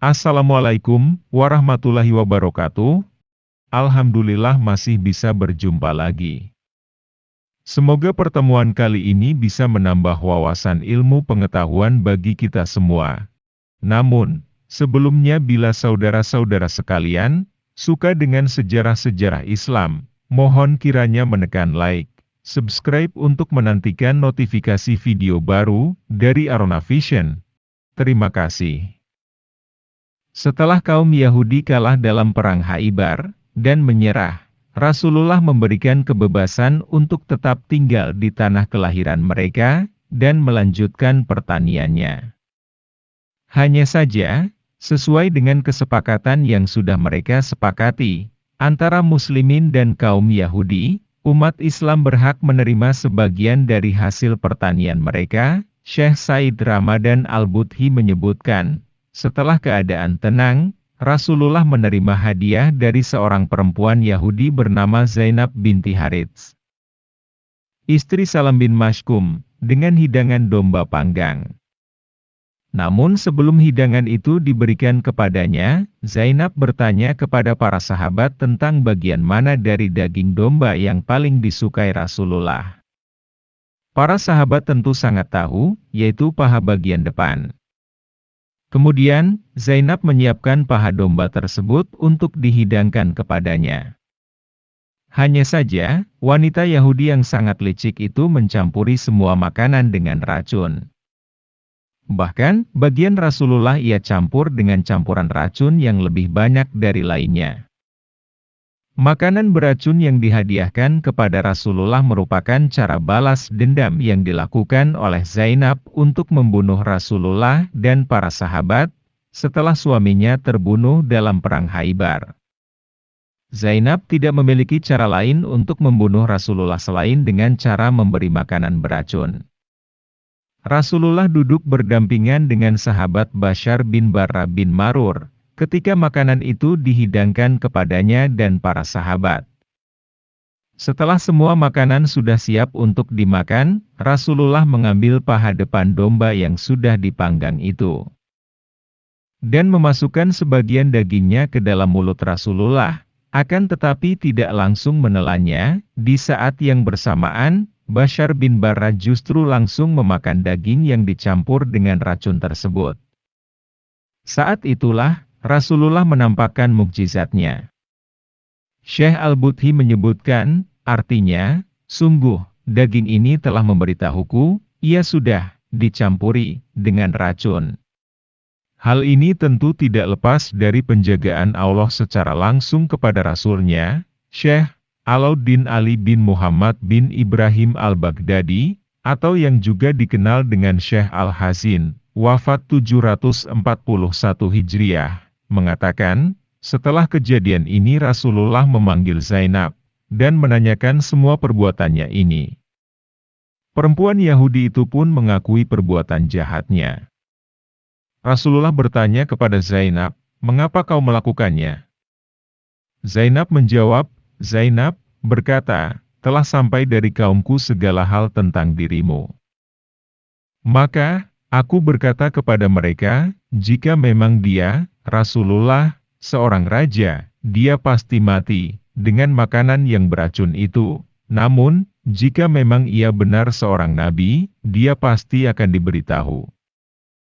Assalamualaikum warahmatullahi wabarakatuh. Alhamdulillah masih bisa berjumpa lagi. Semoga pertemuan kali ini bisa menambah wawasan ilmu pengetahuan bagi kita semua. Namun, sebelumnya bila saudara-saudara sekalian suka dengan sejarah-sejarah Islam, mohon kiranya menekan like, subscribe untuk menantikan notifikasi video baru dari Arona Vision. Terima kasih. Setelah kaum Yahudi kalah dalam perang Khaibar dan menyerah, Rasulullah memberikan kebebasan untuk tetap tinggal di tanah kelahiran mereka dan melanjutkan pertaniannya. Hanya saja, sesuai dengan kesepakatan yang sudah mereka sepakati antara Muslimin dan kaum Yahudi, umat Islam berhak menerima sebagian dari hasil pertanian mereka. Syekh Said Ramadan Al-Budhi menyebutkan, setelah keadaan tenang, Rasulullah menerima hadiah dari seorang perempuan Yahudi bernama Zainab binti Harits, istri Salam bin Mashkum, dengan hidangan domba panggang. Namun sebelum hidangan itu diberikan kepadanya, Zainab bertanya kepada para sahabat tentang bagian mana dari daging domba yang paling disukai Rasulullah. Para sahabat tentu sangat tahu, yaitu paha bagian depan. Kemudian, Zainab menyiapkan paha domba tersebut untuk dihidangkan kepadanya. Hanya saja, wanita Yahudi yang sangat licik itu mencampuri semua makanan dengan racun. Bahkan, bagian Rasulullah ia campur dengan campuran racun yang lebih banyak dari lainnya. Makanan beracun yang dihadiahkan kepada Rasulullah merupakan cara balas dendam yang dilakukan oleh Zainab untuk membunuh Rasulullah dan para sahabat, setelah suaminya terbunuh dalam perang Khaibar. Zainab tidak memiliki cara lain untuk membunuh Rasulullah selain dengan cara memberi makanan beracun. Rasulullah duduk berdampingan dengan sahabat Bashar bin Barra bin Marur, ketika makanan itu dihidangkan kepadanya dan para sahabat. Setelah semua makanan sudah siap untuk dimakan, Rasulullah mengambil paha depan domba yang sudah dipanggang itu dan memasukkan sebagian dagingnya ke dalam mulut Rasulullah, akan tetapi tidak langsung menelannya. Di saat yang bersamaan, Bashar bin Barra justru langsung memakan daging yang dicampur dengan racun tersebut. Saat itulah Rasulullah menampakkan mukjizatnya. Syekh Al-Budhi menyebutkan, artinya, sungguh, daging ini telah memberitahuku, ia sudah dicampuri dengan racun. Hal ini tentu tidak lepas dari penjagaan Allah secara langsung kepada Rasulnya. Syekh Alauddin Ali bin Muhammad bin Ibrahim Al-Baghdadi, atau yang juga dikenal dengan Syekh Al-Hazin, wafat 741 Hijriah, mengatakan, setelah kejadian ini Rasulullah memanggil Zainab dan menanyakan semua perbuatannya ini. Perempuan Yahudi itu pun mengakui perbuatan jahatnya. Rasulullah bertanya kepada Zainab, "Mengapa kau melakukannya?" Zainab menjawab, "Zainab berkata, telah sampai dari kaumku segala hal tentang dirimu. Maka aku berkata kepada mereka, jika memang dia, Rasulullah, seorang raja, dia pasti mati dengan makanan yang beracun itu. Namun, jika memang ia benar seorang nabi, dia pasti akan diberitahu."